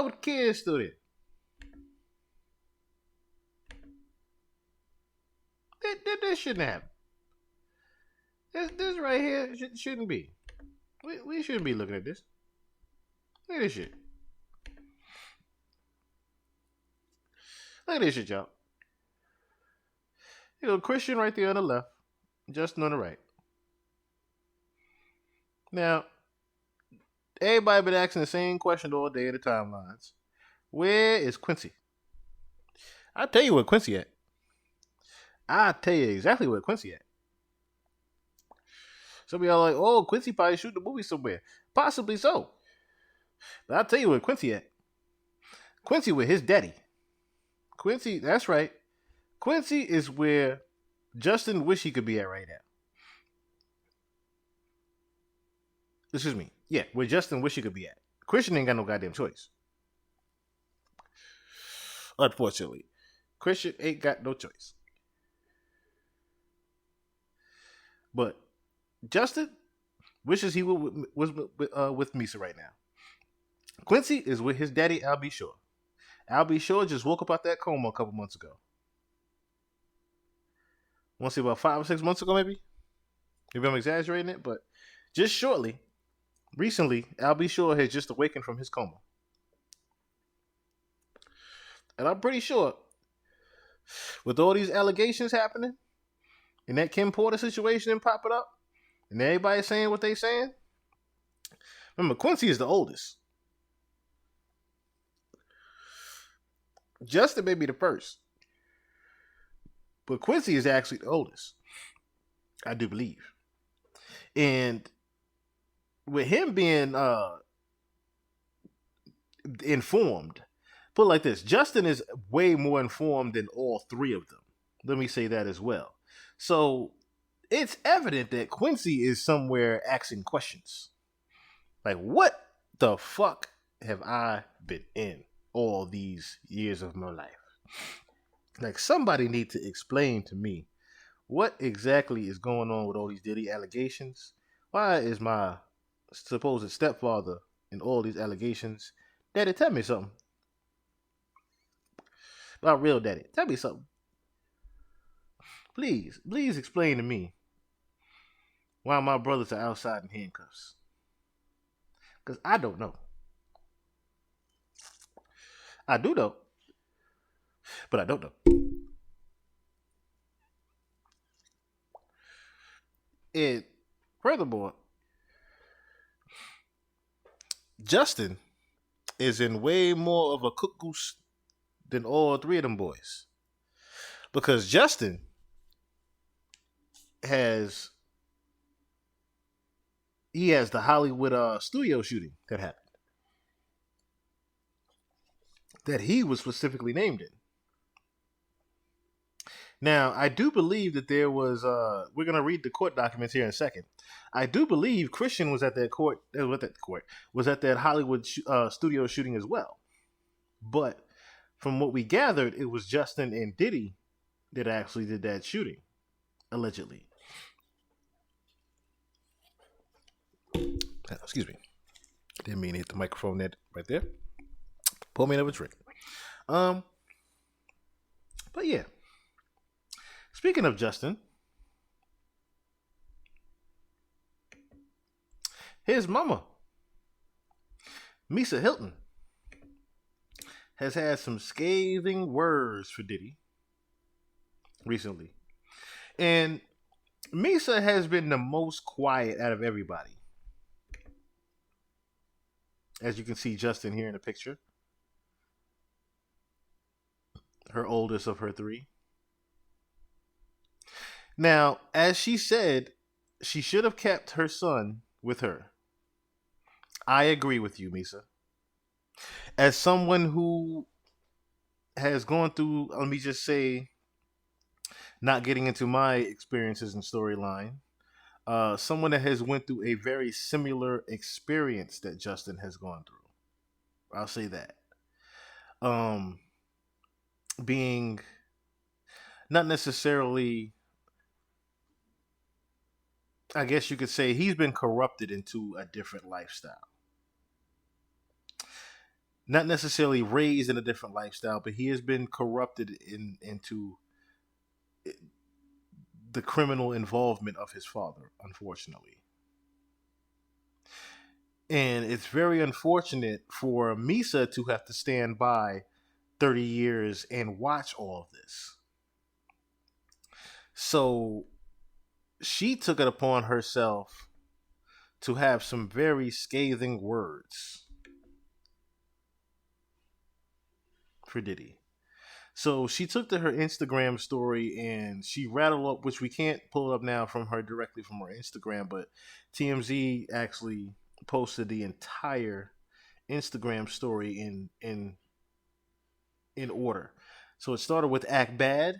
would kids still there? This shouldn't happen. This right here shouldn't be. We shouldn't be looking at this. Look at this shit. Look at this shit, y'all. You know, Christian right there on the left, Justin on the right. Now, everybody been asking the same question all day in the timelines. Where is Quincy? I'll tell you where Quincy at. I'll tell you exactly where Quincy at. Some of y'all like, oh, Quincy probably shooting a movie somewhere. Possibly so. But I'll tell you where Quincy at. Quincy with his daddy. Quincy, that's right. Quincy is where Justin wish he could be at right now. Excuse me. Yeah, where Justin wish he could be at. Christian ain't got no goddamn choice. Unfortunately. Christian ain't got no choice. But Justin wishes he was with Mysa right now. Quincy is with his daddy, Al B. Shore. Al B. Shore just woke up out that coma a couple months ago. I want to say about 5 or 6 months ago, maybe? Maybe I'm exaggerating it, but just recently, Al B. Shore has just awakened from his coma. And I'm pretty sure, with all these allegations happening, and that Kim Porter situation and popping up, and everybody saying what they saying, remember, Quincy is the oldest. Justin may be the first. But Quincy is actually the oldest. I do believe. And with him being informed, put it like this, Justin is way more informed than all three of them. Let me say that as well. So it's evident that Quincy is somewhere asking questions. Like, what the fuck have I been in all these years of my life? Like, somebody need to explain to me what exactly is going on with all these Diddy allegations. Why is my supposed stepfather in all these allegations? Daddy, tell me something. My real daddy, tell me something. Please explain to me why my brothers are outside in handcuffs. Because I don't know. I do know. But I don't know. And furthermore, Justin is in way more of a cook goose than all three of them boys. Because Justin has the Hollywood studio shooting that happened. That he was specifically named in. Now, I do believe that there was, we're going to read the court documents here in a second. I do believe Christian was at that was at that Hollywood studio shooting as well. But from what we gathered, it was Justin and Diddy that actually did that shooting, allegedly. Excuse me. Didn't mean to hit the microphone right there. Pour me another drink. But yeah. Speaking of Justin, his mama, Mysa Hilton, has had some scathing words for Diddy recently. And Mysa has been the most quiet out of everybody. As you can see Justin here in the picture. Her oldest of her three. Now, as she said, she should have kept her son with her. I agree with you, Mysa. As someone who has gone through, let me just say, not getting into my experiences and storyline, someone that has went through a very similar experience that Justin has gone through. I'll say that. Being not necessarily, I guess you could say he's been corrupted into a different lifestyle. not necessarily raised in a different lifestyle, but he has been corrupted into the criminal involvement of his father, unfortunately. And it's very unfortunate for Mysa to have to stand by 30 years and watch all of this. So she took it upon herself to have some very scathing words for Diddy. So she took to her Instagram story and she rattled up, which we can't pull up now from her directly from her Instagram, but TMZ actually posted the entire Instagram story in order. So it started with Act Bad.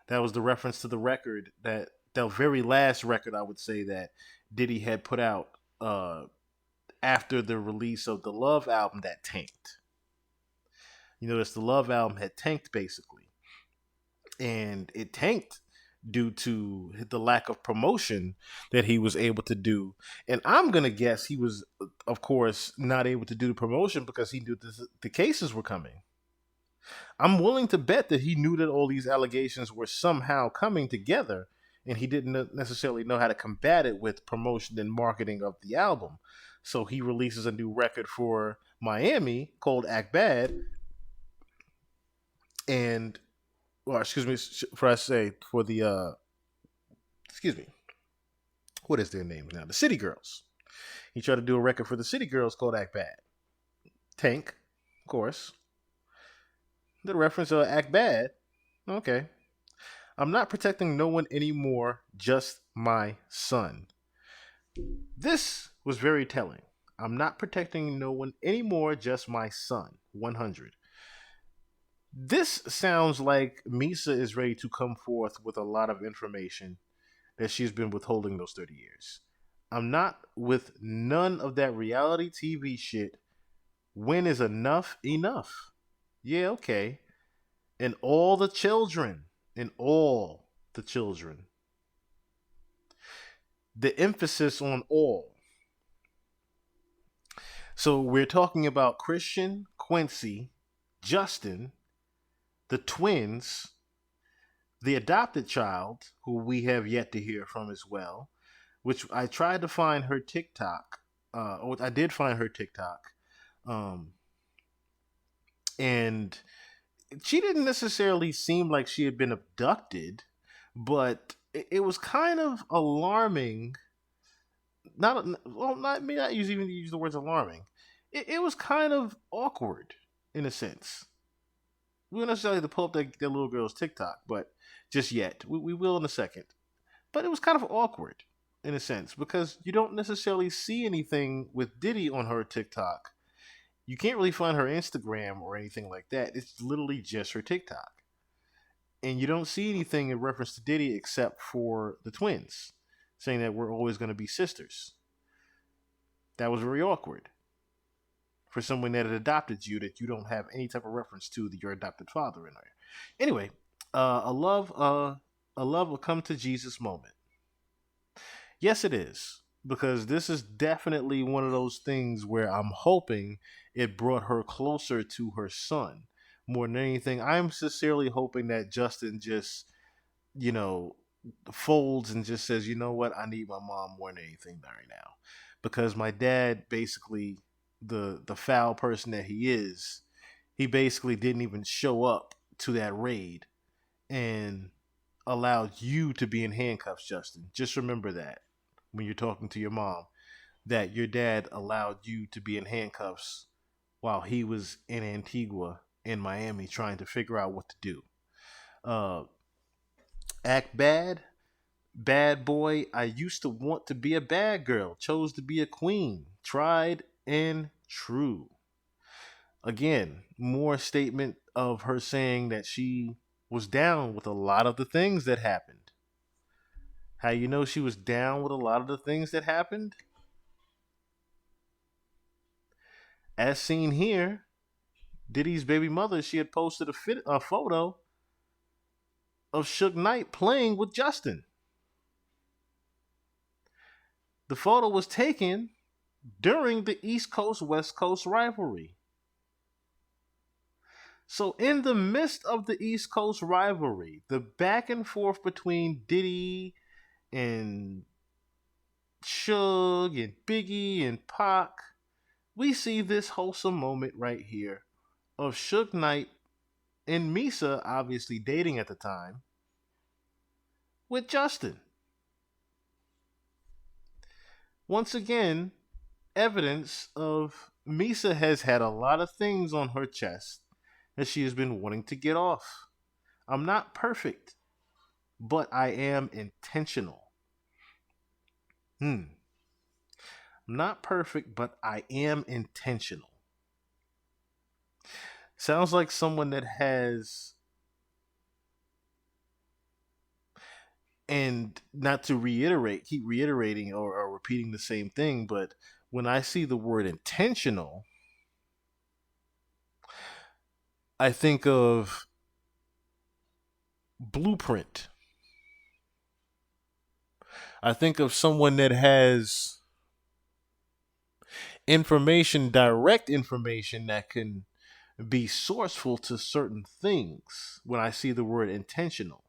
That was the reference to the record that the very last record I would say that Diddy had put out after the release of the Love album that tanked. You notice the Love album had tanked basically, and it tanked due to the lack of promotion that he was able to do. And I'm gonna guess he was, of course, not able to do the promotion because he knew the cases were coming. I'm willing to bet that he knew that all these allegations were somehow coming together, and he didn't necessarily know how to combat it with promotion and marketing of the album. So he releases a new record for Miami called Act Bad, and or excuse me, for I say for the excuse me, what is their name now? The City Girls. He tried to do a record for the City Girls called Act Bad. Tank, of course. The reference of Act Bad. Okay. I'm not protecting no one anymore, just my son. This was very telling. I'm not protecting no one anymore, just my son. 100. This sounds like Mysa is ready to come forth with a lot of information that she's been withholding those 30 years. I'm not with none of that reality TV shit. When is enough enough? Yeah, okay. And all the children, and all the children. The emphasis on all. So we're talking about Christian, Quincy, Justin, the twins, the adopted child, who we have yet to hear from as well, which I tried to find her TikTok. Or I did find her TikTok. Um, and she didn't necessarily seem like she had been abducted, but it was kind of alarming. Not well, not me. Not use even use the words alarming. It was kind of awkward in a sense. We don't necessarily have to pull up that little girl's TikTok, but just yet we will in a second. But it was kind of awkward in a sense because you don't necessarily see anything with Diddy on her TikTok. You can't really find her Instagram or anything like that. It's literally just her TikTok. And you don't see anything in reference to Diddy except for the twins, saying that we're always going to be sisters. That was very awkward for someone that had adopted you that you don't have any type of reference to your adopted father in there. Anyway, a love will come to Jesus moment. Yes, it is because this is definitely one of those things where I'm hoping it brought her closer to her son more than anything. I'm sincerely hoping that Justin just, you know, folds and just says, you know what, I need my mom more than anything right now, because my dad basically the foul person that he is, he basically didn't even show up to that raid and allowed you to be in handcuffs, Justin. Just remember that when you're talking to your mom, that your dad allowed you to be in handcuffs while he was in Antigua in Miami trying to figure out what to do. Uh, Act bad, bad boy. I used to want to be a bad girl, chose to be a queen, tried and true. Again, more statement of her saying that she was down with a lot of the things that happened. How you know she was down with a lot of the things that happened? As seen here, Diddy's baby mother, she had posted a photo of Suge Knight playing with Justin. The photo was taken during the East Coast West Coast rivalry. So, in the midst of the East Coast rivalry, the back and forth between Diddy and Suge and Biggie and Pac, we see this wholesome moment right here of Suge Knight and Mysa, obviously dating at the time, with Justin. Once again, evidence of Mysa has had a lot of things on her chest that she has been wanting to get off. I'm not perfect, but I am intentional. Hmm. I'm not perfect, but I am intentional. Sounds like someone that has, and not to reiterate, keep reiterating or repeating the same thing, but when I see the word intentional, I think of blueprint. I think of someone that has information, direct information that can be sourceful to certain things when I see the word intentional.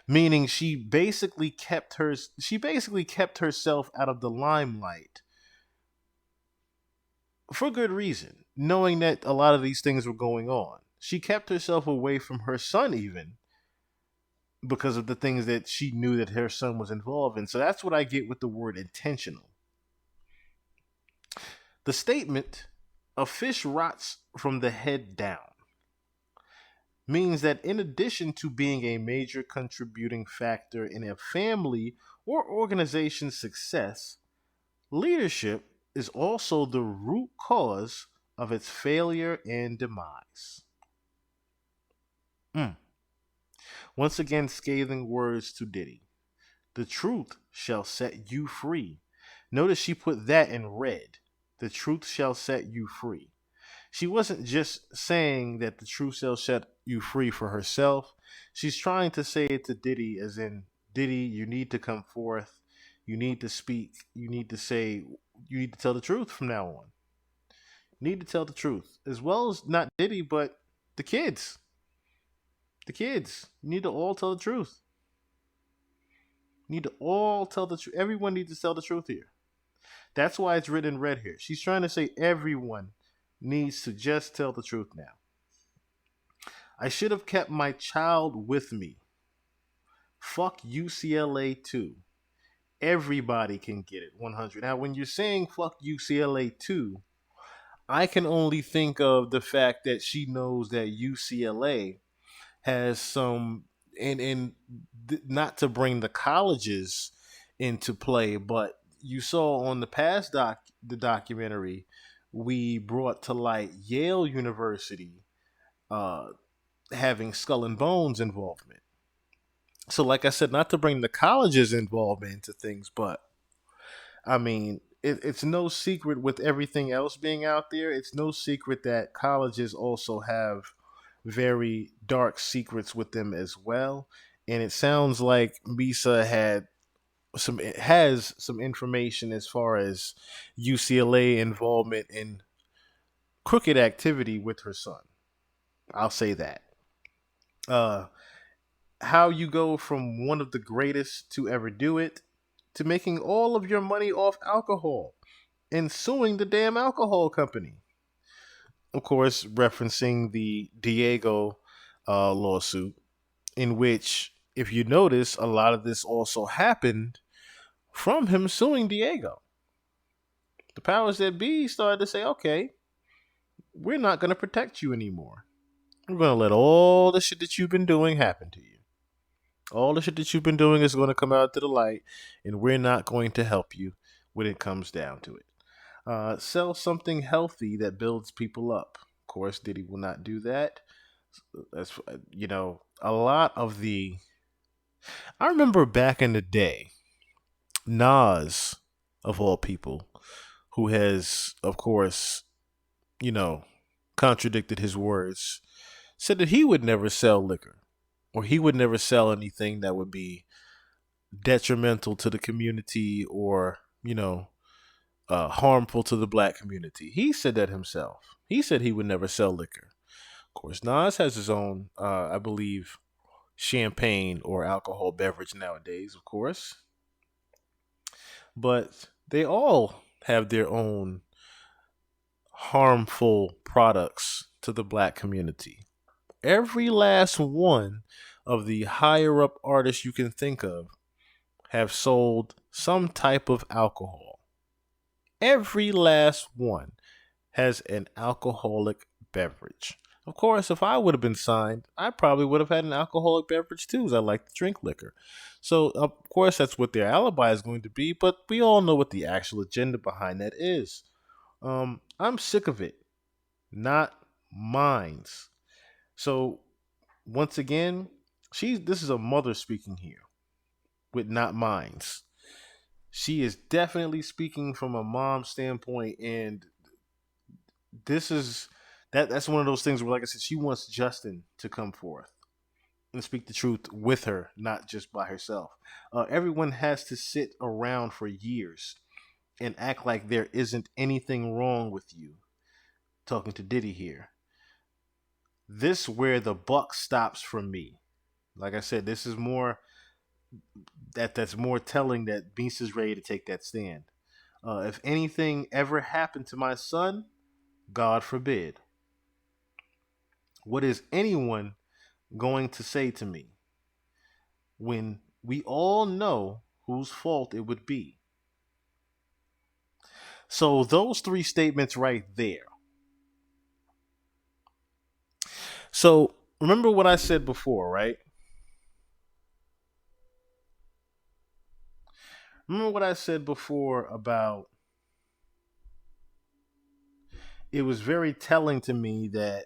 Meaning she basically kept herself out of the limelight for good reason, knowing that a lot of these things were going on. She kept herself away from her son even because of the things that she knew that her son was involved in. So that's what I get with the word intentional. The statement, a fish rots from the head down, means that in addition to being a major contributing factor in a family or organization's success, leadership is also the root cause of its failure and demise. Mm. Once again, scathing words to Diddy. The truth shall set you free. Notice she put that in red. The truth shall set you free. She wasn't just saying that the truth shall set you free for herself. She's trying to say it to Diddy, as in, Diddy, you need to come forth. You need to speak. You need to say, you need to tell the truth from now on. You need to tell the truth. As well as not Diddy, but the kids. The kids. You need to all tell the truth. You need to all tell the truth. Everyone needs to tell the truth here. That's why it's written in red here. She's trying to say everyone needs to just tell the truth now. I should have kept my child with me. Fuck UCLA too. Everybody can get it 100. Now, when you're saying fuck UCLA too, I can only think of the fact that she knows that UCLA has some, and not to bring the colleges into play, but you saw on the past the documentary, we brought to light Yale University uh, having Skull and Bones involvement. So, like I said, not to bring the colleges involvement into things, but I mean, it's no secret with everything else being out there. It's no secret that colleges also have very dark secrets with them as well. And it sounds like Misa has some information as far as UCLA involvement in crooked activity with her son. I'll say that. Uh, how you go from one of the greatest to ever do it to making all of your money off alcohol and suing the damn alcohol company. Of course, referencing the Diego lawsuit, in which, if you notice, a lot of this also happened from him suing Diego. The powers that be started to say, okay, we're not going to protect you anymore. We're going to let all the shit that you've been doing happen to you. All the shit that you've been doing is going to come out to the light, and we're not going to help you when it comes down to it. Sell something healthy that builds people up. Of course, Diddy will not do that. That's, a lot of the. I remember back in the day, Nas, of all people, who has, of course, you know, contradicted his words, said that he would never sell liquor or he would never sell anything that would be detrimental to the community or, harmful to the black community. He said that himself. He said he would never sell liquor. Of course, Nas has his own, I believe, champagne or alcohol beverage nowadays, of course. But they all have their own harmful products to the black community. Every last one of the higher up artists you can think of have sold some type of alcohol. Every last one has an alcoholic beverage. Of course, if I would have been signed, I probably would have had an alcoholic beverage too, as I like to drink liquor. So, of course, that's what their alibi is going to be, but we all know what the actual agenda behind that is. I'm sick of it. Not mine's. So, once again, this is a mother speaking here with not mine's. She is definitely speaking from a mom standpoint, and this is that's one of those things where, like I said, she wants Justin to come forth and speak the truth with her, not just by herself. Everyone has to sit around for years and act like there isn't anything wrong with you. Talking to Diddy here. This where the buck stops for me. Like I said, this is more that's more telling that Beast is ready to take that stand. If anything ever happened to my son, God forbid, what is anyone going to say to me when we all know whose fault it would be? So, those three statements right there. So, remember what I said before, right? Remember what I said before about it was very telling to me that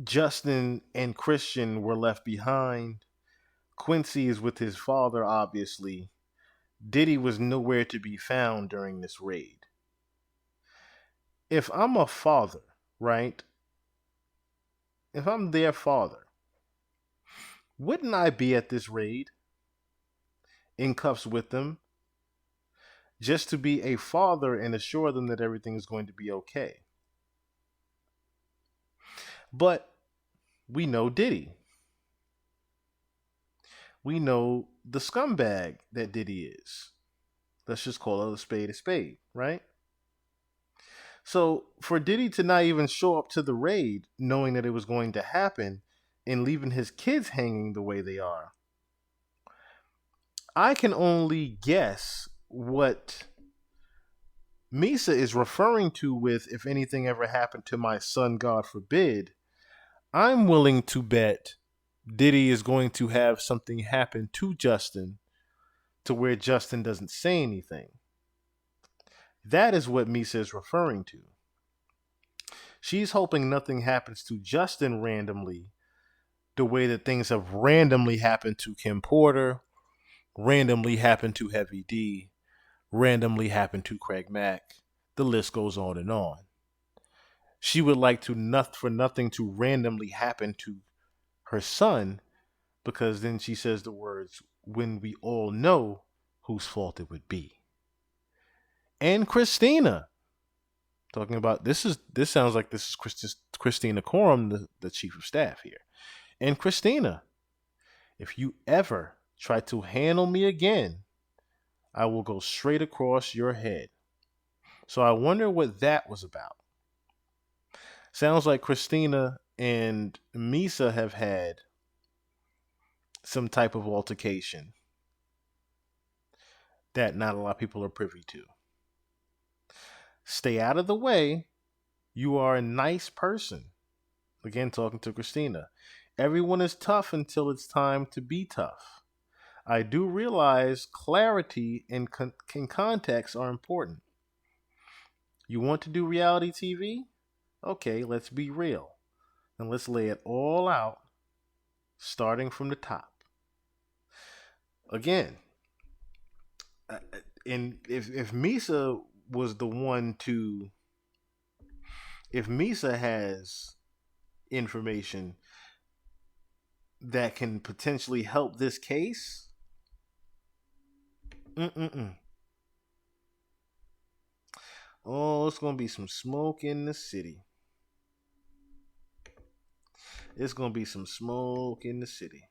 Justin and Christian were left behind. Quincy is with his father, obviously. Diddy was nowhere to be found during this raid. If I'm a father, right? If I'm their father, wouldn't I be at this raid in cuffs with them just to be a father and assure them that everything is going to be okay? But we know Diddy. We know the scumbag that Diddy is. Let's just call it a spade, right? So for Diddy to not even show up to the raid, knowing that it was going to happen, and leaving his kids hanging the way they are, I can only guess what Mysa is referring to with if anything ever happened to my son, God forbid. I'm willing to bet Diddy is going to have something happen to Justin to where Justin doesn't say anything. That is what Mysa is referring to. She's hoping nothing happens to Justin randomly, the way that things have randomly happened to Kim Porter, randomly happened to Heavy D, randomly happened to Craig Mack. The list goes on and on. She would like for nothing to randomly happen to her son, because then she says the words, when we all know whose fault it would be. And Christina, talking about this sounds like this is Christina Coram, the chief of staff here. And Christina, if you ever try to handle me again, I will go straight across your head. So I wonder what that was about. Sounds like Christina and Mysa have had some type of altercation that not a lot of people are privy to. Stay out of the way. You are a nice person. Again, talking to Christina. Everyone is tough until it's time to be tough. I do realize clarity and context are important. You want to do reality TV? Okay, let's be real. And let's lay it all out, starting from the top. Again, and if Mysa was the one to, if Mysa has information, that can potentially help this case. Mm-mm-mm. Oh, it's gonna be some smoke in the city. It's gonna be some smoke in the city.